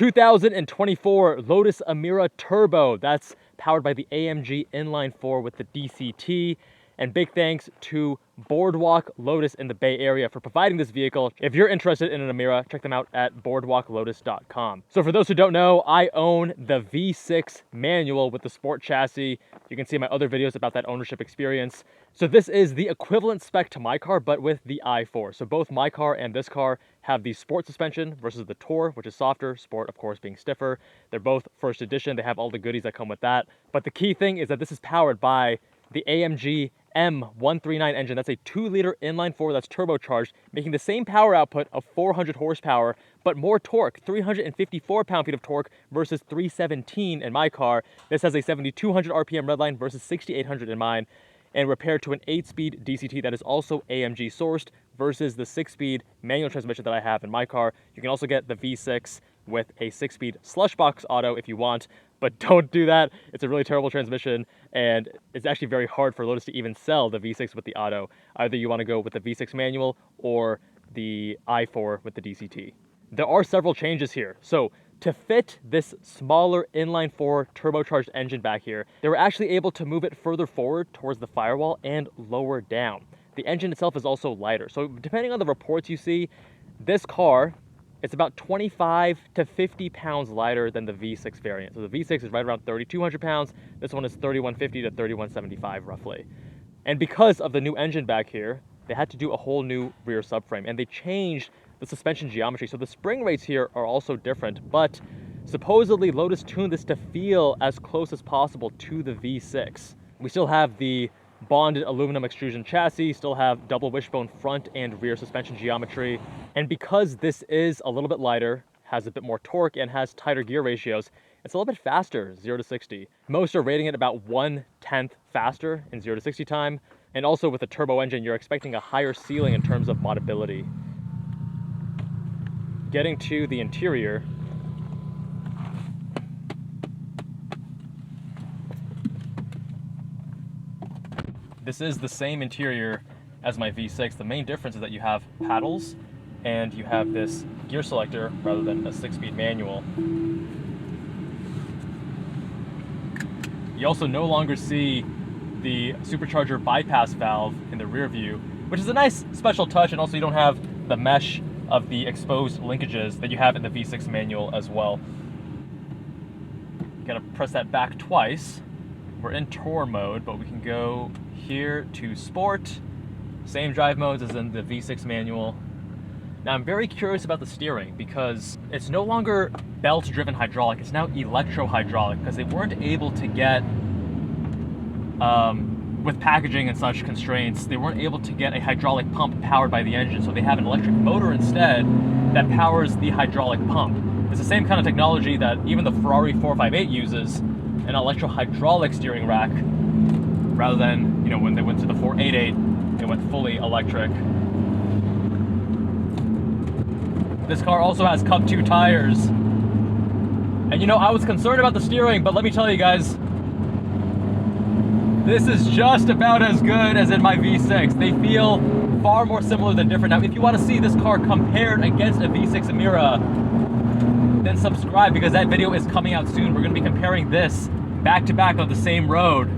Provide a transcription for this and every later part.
2024 Lotus Emira Turbo. That's powered by the AMG inline-4 with the DCT. And big thanks to Boardwalk Lotus in the Bay Area for providing this vehicle. If you're interested in an Emira, check them out at boardwalklotus.com. So for those who don't know, I own the V6 manual with the sport chassis. You can see my other videos about that ownership experience. So this is the equivalent spec to my car, but with the i4. So both my car and this car have the sport suspension versus the Tour, which is softer, sport of course being stiffer. They're both first edition. They have all the goodies that come with that. But the key thing is that this is powered by the AMG M139 engine. That's a 2-liter inline-4 that's turbocharged, making the same power output of 400 horsepower, but more torque, 354 pound-feet of torque versus 317 in my car. This has a 7,200 RPM redline versus 6,800 in mine, and repaired to an 8-speed DCT that is also AMG sourced versus the 6-speed manual transmission that I have in my car. You can also get the V6 with a 6-speed slush box auto if you want, but don't do that. It's a really terrible transmission, and it's actually very hard for Lotus to even sell the V6 with the auto. Either you want to go with the V6 manual or the i4 with the DCT. There are several changes here. So to fit this smaller inline-4 turbocharged engine back here, they were actually able to move it further forward towards the firewall and lower down. The engine itself is also lighter. So depending on the reports you see, this car, it's about 25 to 50 pounds lighter than the V6 variant. So the V6 is right around 3,200 pounds. This one is 3,150 to 3,175 roughly. And because of the new engine back here, they had to do a whole new rear subframe, and they changed the suspension geometry. So the spring rates here are also different, but supposedly Lotus tuned this to feel as close as possible to the V6. We still have the bonded aluminum extrusion chassis, still have double wishbone front and rear suspension geometry. And because this is a little bit lighter, has a bit more torque, and has tighter gear ratios, it's a little bit faster, 0 to 60. Most are rating it about 1/10 faster in 0 to 60 time. And also with a turbo engine, you're expecting a higher ceiling in terms of modability. Getting to the interior, this is the same interior as my V6. The main difference is that you have paddles and you have this gear selector rather than a 6-speed manual. You also no longer see the supercharger bypass valve in the rear view, which is a nice special touch, and also you don't have the mesh of the exposed linkages that you have in the V6 manual as well. You gotta press that back twice. We're in Tour mode, but we can go here to Sport. Same drive modes as in the V6 manual. Now I'm very curious about the steering because it's no longer belt-driven hydraulic, it's now electro-hydraulic, because they weren't able to get, with packaging and such constraints, they weren't able to get a hydraulic pump powered by the engine, so they have an electric motor instead that powers the hydraulic pump. It's the same kind of technology that even the Ferrari 458 uses, an electro-hydraulic steering rack, rather than, you know, when they went to the 488, they went fully electric. This car also has Cup 2 tires. And you know, I was concerned about the steering, but let me tell you guys, this is just about as good as in my V6. They feel far more similar than different. Now, if you want to see this car compared against a V6 Emira, then subscribe, because that video is coming out soon. We're going to be comparing this back to back on the same road.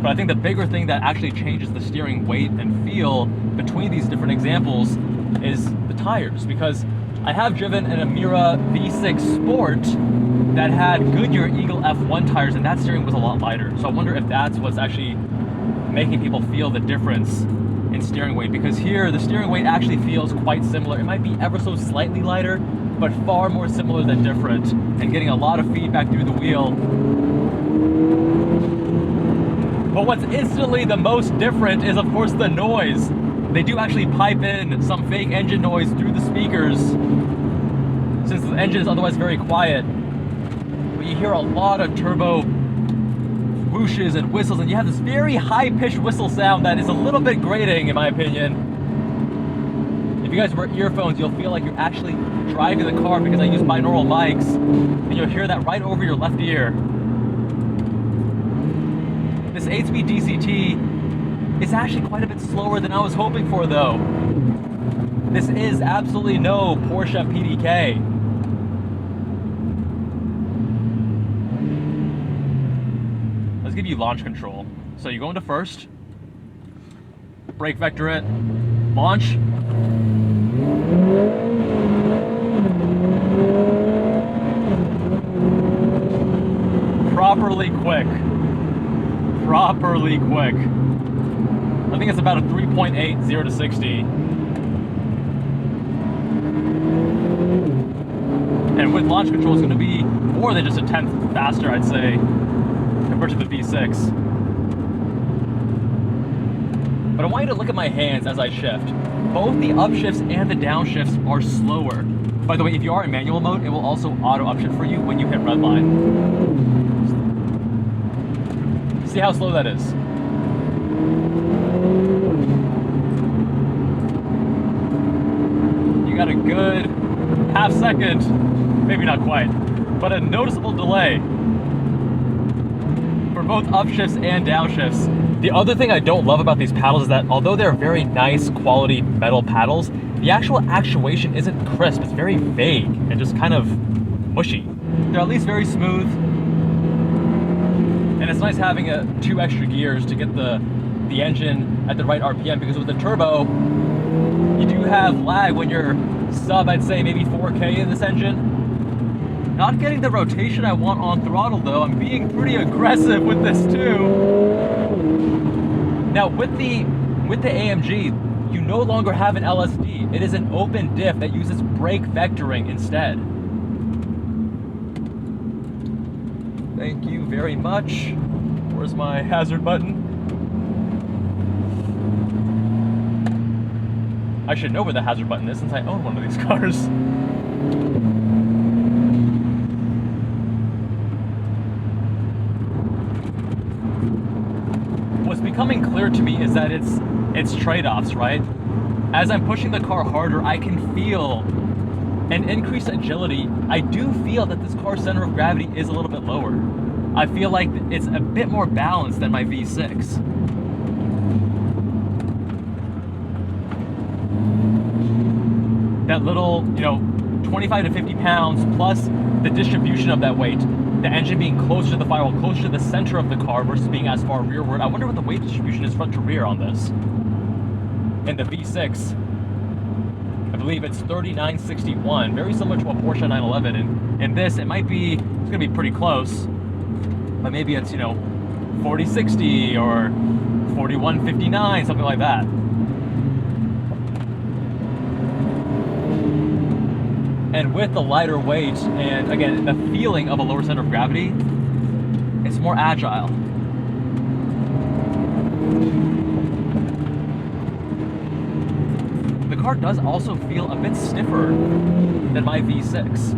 But I think the bigger thing that actually changes the steering weight and feel between these different examples is the tires, because I have driven an Emira V6 Sport that had Goodyear Eagle F1 tires, and that steering was a lot lighter. So I wonder if that's what's actually making people feel the difference in steering weight, because here the steering weight actually feels quite similar. It might be ever so slightly lighter, but far more similar than different, and getting a lot of feedback through the wheel. But what's instantly the most different is, of course, the noise. They do actually pipe in some fake engine noise through the speakers, since the engine is otherwise very quiet. But you hear a lot of turbo whooshes and whistles, and you have this very high-pitched whistle sound that is a little bit grating, in my opinion. If you guys wear earphones, you'll feel like you're actually driving the car, because I use binaural mics, and you'll hear that right over your left ear. This 8-speed DCT is actually quite a bit slower than I was hoping for, though. This is absolutely no Porsche PDK. Let's give you launch control. So you go into first, brake vector it, launch. Properly quick. Properly quick. I think it's about a 3.8, 0 to 60. And with launch control, it's going to be more than just a tenth faster, I'd say, compared to the V6. But I want you to look at my hands as I shift. Both the upshifts and the downshifts are slower. By the way, if you are in manual mode, it will also auto upshift for you when you hit redline. See how slow that is? You got a good half second, maybe not quite, but a noticeable delay for both upshifts and downshifts. The other thing I don't love about these paddles is that although they're very nice quality metal paddles, the actual actuation isn't crisp. It's very vague and just kind of mushy. They're at least very smooth. And it's nice having 2 extra gears to get the engine at the right RPM, because with the turbo, you do have lag when you're sub, I'd say maybe 4K in this engine. Not getting the rotation I want on throttle though. I'm being pretty aggressive with this too. Now with the AMG, you no longer have an LSD. It is an open diff that uses brake vectoring instead. Thank you very much. Where's my hazard button? I should know where the hazard button is since I own one of these cars. What's becoming clear to me is that it's trade-offs, right? As I'm pushing the car harder, I can feel an increased agility. I do feel that this car's center of gravity is a little bit lower. I feel like it's a bit more balanced than my V6. That little, 25 to 50 pounds plus the distribution of that weight, the engine being closer to the firewall, closer to the center of the car versus being as far rearward. I wonder what the weight distribution is front to rear on this. In the V6, I believe it's 3961, very similar to a Porsche 911. And in this, it's gonna be pretty close, but maybe it's, 4060 or 4159, something like that. And with the lighter weight and again the feeling of a lower center of gravity, it's more agile. The car does also feel a bit stiffer than my V6.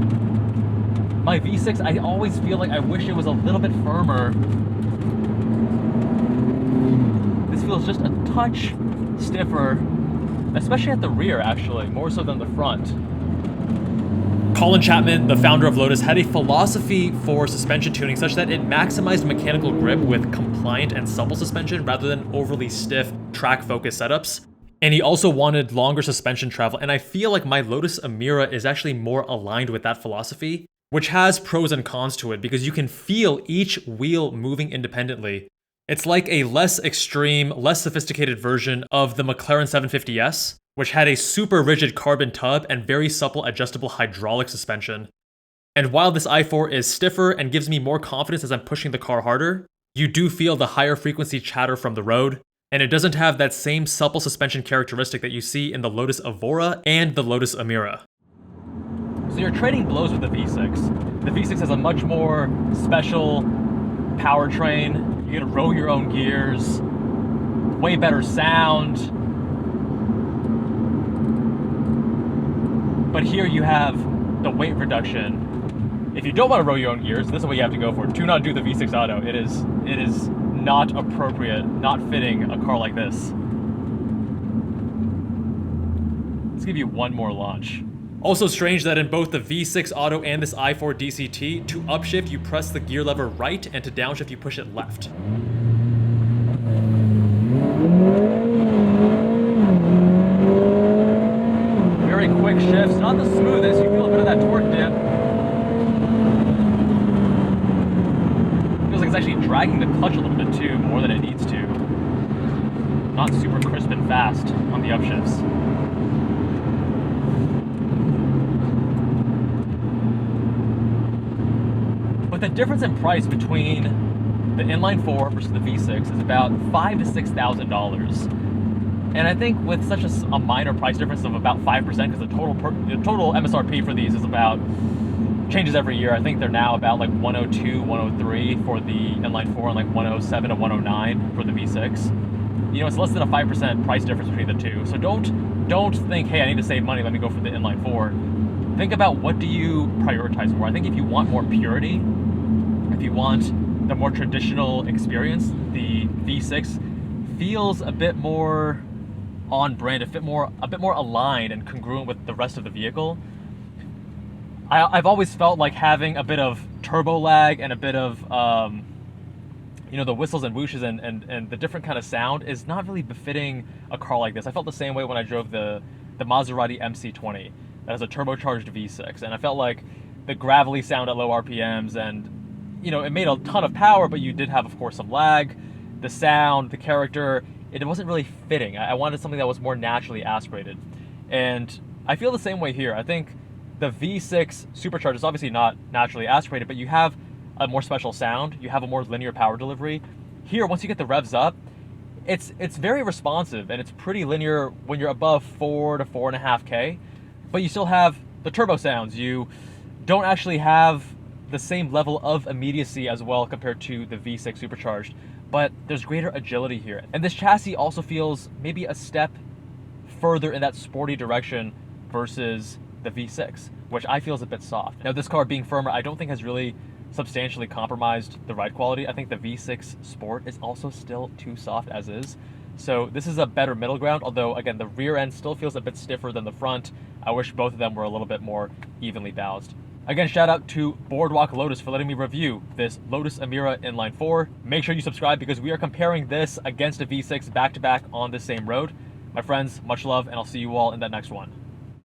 My V6, I always feel like I wish it was a little bit firmer. This feels just a touch stiffer, especially at the rear actually, more so than the front. Colin Chapman, the founder of Lotus, had a philosophy for suspension tuning such that it maximized mechanical grip with compliant and supple suspension rather than overly stiff track-focused setups. And he also wanted longer suspension travel, and I feel like my Lotus Emira is actually more aligned with that philosophy, which has pros and cons to it because you can feel each wheel moving independently. It's like a less extreme, less sophisticated version of the McLaren 750S, which had a super rigid carbon tub and very supple adjustable hydraulic suspension. And while this i4 is stiffer and gives me more confidence as I'm pushing the car harder, you do feel the higher frequency chatter from the road, and it doesn't have that same supple suspension characteristic that you see in the Lotus Evora and the Lotus Emira. So you're trading blows with the V6. The V6 has a much more special powertrain. You get to row your own gears, way better sound. But here you have the weight reduction. If you don't want to row your own gears, this is what you have to go for. Do not do the V6 Auto. It is not appropriate, not fitting a car like this. Let's give you one more launch. Also strange that in both the V6 Auto and this i4 DCT, to upshift you press the gear lever right and to downshift you push it left. thing's actually dragging the clutch a little bit too, more than it needs to. Not super crisp and fast on the upshifts. But the difference in price between the inline-4 versus the V6 is about $5,000 to $6,000. And I think with such a minor price difference of about 5%, because the total MSRP for these is about, changes every year. I think they're now about like 102, 103 for the inline-4 and like 107 to 109 for the V6. You know, it's less than a 5% price difference between the two. So don't think, hey, I need to save money, let me go for the inline-4. Think about, what do you prioritize more? I think if you want more purity, if you want the more traditional experience, the V6 feels a bit more on brand, a bit more aligned and congruent with the rest of the vehicle. I've always felt like having a bit of turbo lag and a bit of you know, the whistles and whooshes and the different kind of sound is not really befitting a car like this. I felt the same way when I drove the Maserati MC20 that has a turbocharged V6, and I felt like the gravelly sound at low RPMs, and you know, it made a ton of power, but you did have, of course, some lag. The sound, the character, it wasn't really fitting. I wanted something that was more naturally aspirated, and I feel the same way here. I think the V6 supercharged is obviously not naturally aspirated, but you have a more special sound, you have a more linear power delivery. Here, once you get the revs up, it's very responsive, and it's pretty linear when you're above 4 to 4.5K, but you still have the turbo sounds. You don't actually have the same level of immediacy as well compared to the V6 supercharged, but there's greater agility here. And this chassis also feels maybe a step further in that sporty direction versus the V6, which I feel is a bit soft. Now, this car being firmer, I don't think has really substantially compromised the ride quality. I think the V6 Sport is also still too soft as is. So this is a better middle ground, although again, the rear end still feels a bit stiffer than the front. I wish both of them were a little bit more evenly balanced. Again, shout out to Boardwalk Lotus for letting me review this Lotus Emira Inline 4. Make sure you subscribe because we are comparing this against a V6 back to back on the same road. My friends, much love, and I'll see you all in that next one.